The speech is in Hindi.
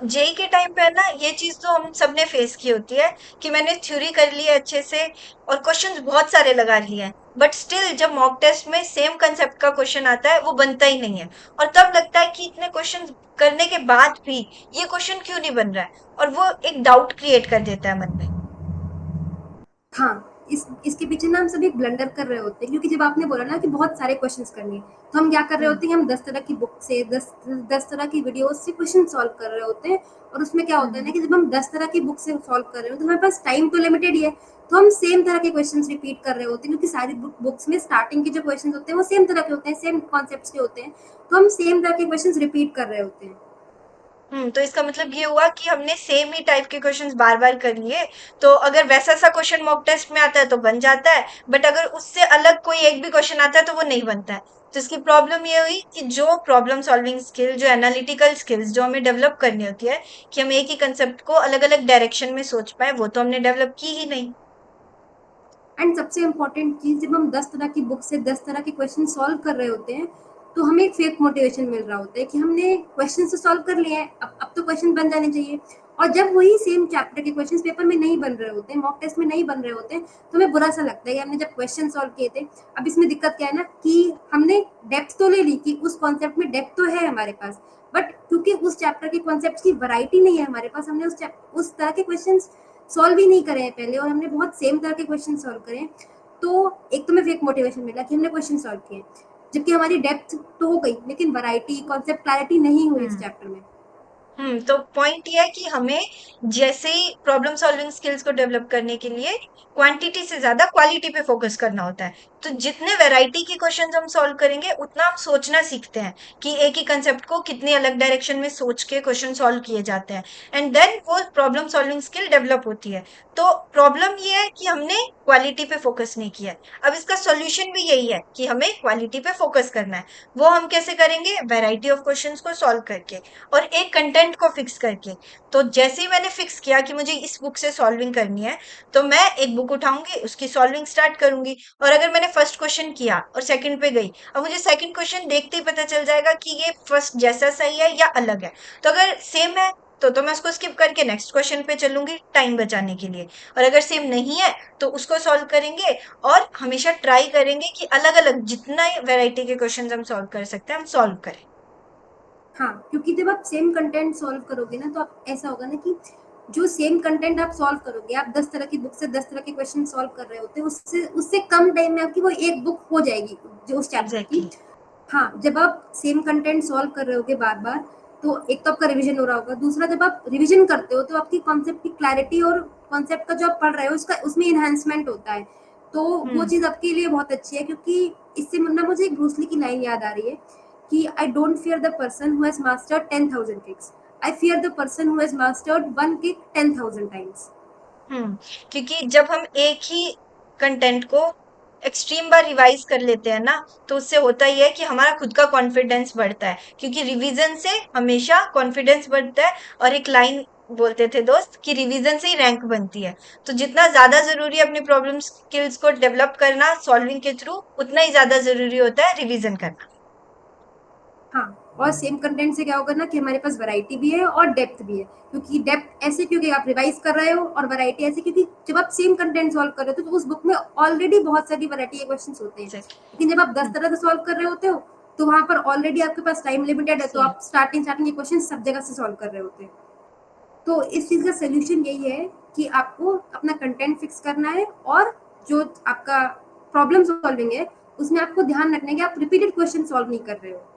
जेई के टाइम पे है ना, ये चीज तो हम सबने फेस की होती है कि मैंने थ्योरी कर ली है अच्छे से और क्वेश्चंस बहुत सारे लगा लिए हैं, बट स्टिल जब मॉक टेस्ट में सेम कंसेप्ट का क्वेश्चन आता है वो बनता ही नहीं है। और तब लगता है कि इतने क्वेश्चन करने के बाद भी ये क्वेश्चन क्यों नहीं बन रहा है, और वो एक डाउट क्रिएट कर देता है मन में। हाँ, इसके पीछे ना हम सब एक ब्लंडर कर रहे होते हैं, क्योंकि जब आपने बोला ना कि बहुत सारे क्वेश्चंस करने हैं, तो हम क्या कर रहे हम्म। होते हैं, हम 10 तरह की बुक से 10 तरह की वीडियोस से क्वेश्चन सॉल्व कर रहे होते हैं। और उसमें क्या होता है ना हम्म। कि जब हम 10 तरह की बुक से सॉल्व कर रहे हो तो हमारे पास टाइम तो लिमिटेड ही है, तो हम सेम तरह के क्वेश्चंस रिपीट कर रहे होते हैं, क्योंकि सारी बुक्स में स्टार्टिंग के जो क्वेश्चन होते हैं वो सेम तरह के होते हैं, सेम कॉन्सेप्ट्स के होते हैं, तो हम सेम तरह के क्वेश्चंस रिपीट कर रहे होते हैं। तो इसका मतलब ये हुआ कि हमने सेम ही टाइप के क्वेश्चंस बार बार कर लिए। तो अगर वैसा सा क्वेश्चन मॉक टेस्ट में आता है तो बन जाता है, बट अगर उससे अलग कोई एक भी क्वेश्चन आता है तो वो नहीं बनता है। तो इसकी प्रॉब्लम ये हुई कि जो प्रॉब्लम सॉल्विंग स्किल, जो एनालिटिकल स्किल्स जो हमें डेवलप करनी होती है कि हम एक ही कंसेप्ट को अलग अलग डायरेक्शन में सोच पाए, वो तो हमने डेवलप की ही नहीं। एंड सबसे इम्पोर्टेंट चीज, जब हम 10 तरह की बुक से 10 तरह के क्वेश्चन सॉल्व कर रहे होते हैं, तो हमें एक फेक मोटिवेशन मिल रहा होता है कि हमने क्वेश्चन तो सॉल्व कर लिए हैं, अब तो क्वेश्चन बन जाने चाहिए। और जब वही सेम चैप्टर के क्वेश्चंस पेपर में नहीं बन रहे होते हैं, मॉक टेस्ट में नहीं बन रहे होते हैं, तो हमें बुरा सा लगता है कि हमने जब क्वेश्चन सॉल्व किए थे। अब इसमें दिक्कत क्या है ना कि हमने डेप्थ तो ले ली कि उस कॉन्सेप्ट में डेप्थ तो है हमारे पास, बट क्योंकि उस चैप्टर के कॉन्सेप्ट की वैरायटी नहीं है हमारे पास, हमने उस तरह के क्वेश्चन सॉल्व ही नहीं करे हैं पहले, और हमने बहुत सेम तरह के क्वेश्चन सॉल्व करे हैं। तो एक तो हमें फेक मोटिवेशन मिला कि हमने क्वेश्चन सॉल्व किए, जबकि हमारी डेप्थ तो हो गई लेकिन वैरायटी कॉन्सेप्ट क्लैरिटी नहीं हुई इस हम्म। चैप्टर में। तो पॉइंट ये है कि हमें जैसे ही प्रॉब्लम सॉल्विंग स्किल्स को डेवलप करने के लिए क्वांटिटी से ज्यादा क्वालिटी पे फोकस करना होता है। तो जितने वैरायटी के क्वेश्चंस हम सॉल्व करेंगे उतना हम सोचना सीखते हैं कि एक ही कंसेप्ट को कितने अलग डायरेक्शन में सोच के क्वेश्चन सॉल्व किए जाते हैं, एंड देन वो प्रॉब्लम सॉल्विंग स्किल डेवलप होती है। तो प्रॉब्लम ये है कि हमने क्वालिटी पे फोकस नहीं किया है। अब इसका सॉल्यूशन भी यही है कि हमें क्वालिटी पे फोकस करना है। वो हम कैसे करेंगे? वैरायटी ऑफ क्वेश्चंस को सॉल्व करके और एक कंटेंट को फिक्स करके। तो जैसे ही मैंने फिक्स किया कि मुझे इस बुक से सॉल्विंग करनी है, तो मैं एक बुक उठाऊंगी, उसकी सॉल्विंग स्टार्ट करूंगी। और अगर मैंने फर्स्ट क्वेश्चन किया और सेकंड पे गई, अब मुझे सेकंड क्वेश्चन देखते ही पता चल जाएगा कि ये फर्स्ट जैसा सही है या अलग है। तो अगर सेम है तो मैं उसको स्किप करके नेक्स्ट क्वेश्चन पे चलूंगी टाइम बचाने के लिए। और अगर सेम नहीं है तो उसको सॉल्व करेंगे। और हमेशा ट्राई करेंगे कि अलग अलग जितना वैरायटी के क्वेश्चन हम सॉल्व कर सकते हैं हम सॉल्व करें। हाँ, क्योंकि जब आप सेम कंटेंट सॉल्व करोगे ना, तो आप ऐसा होगा ना कि जो सेम कंटेंट आप सॉल्व करोगे, आप 10 तरह की बुक से 10 तरह के क्वेश्चन सॉल्व कर रहे होते हैं, उससे उससे कम टाइम में आपकी वो एक बुक हो जाएगी जो उस चैप्टर की। एग्जैक्टली। हाँ, जब आप सेम कंटेंट सॉल्व कर रहे होगे बार बार, तो एक तो आपका रिवीजन हो रहा होगा, दूसरा जब आप रिवीजन करते हो तो आपकी कॉन्सेप्ट की क्लैरिटी और कॉन्सेप्ट का जो आप पढ़ रहे हो उसका उसमें इन्हांसमेंट होता है। तो वो हम्म। चीज़ आपके लिए बहुत अच्छी है, क्योंकि इससे मुन्ना मुझे एक ब्रूस ली की लाइन याद आ रही है कि I don't fear the person who has mastered 10,000 kicks, I fear the person who has mastered one kick 10,000 times. Hmm. क्योंकि जब हम एक ही कंटेंट को एक्सट्रीम बार रिवाइज कर लेते हैं ना, तो उससे होता ही है कि हमारा खुद का कॉन्फिडेंस बढ़ता है, क्योंकि रिवीजन से हमेशा कॉन्फिडेंस बढ़ता है। और एक लाइन बोलते थे दोस्त कि रिवीजन से ही रैंक बनती है। तो जितना ज्यादा जरूरी है अपनी प्रॉब्लम स्किल्स को डेवलप करना सॉल्विंग के थ्रू, उतना ही ज्यादा जरूरी होता है रिवीजन करना। हाँ, और सेम कंटेंट से क्या होगा ना कि हमारे पास वैरायटी भी है और डेप्थ भी है, क्योंकि डेप्थ ऐसे क्योंकि आप रिवाइज कर रहे हो, और वैरायटी ऐसे क्योंकि जब आप सेम कंटेंट सॉल्व कर रहे हो तो उस बुक में ऑलरेडी बहुत सारी वैरायटी के क्वेश्चंस होते हैं, लेकिन जब आप 10 तरह से सॉल्व कर रहे होते हो तो वहां पर ऑलरेडी आपके पास टाइम लिमिटेड है, तो सेम। आप स्टार्टिंग स्टार्टिंग के क्वेश्चन सब जगह से सॉल्व कर रहे होते हैं। तो इस चीज का सोल्यूशन यही है कि आपको अपना कंटेंट फिक्स करना है, और जो आपका प्रॉब्लम सॉल्विंग है उसमें आपको ध्यान रखना है कि आप रिपीटेड क्वेश्चन सॉल्व नहीं कर रहे हो।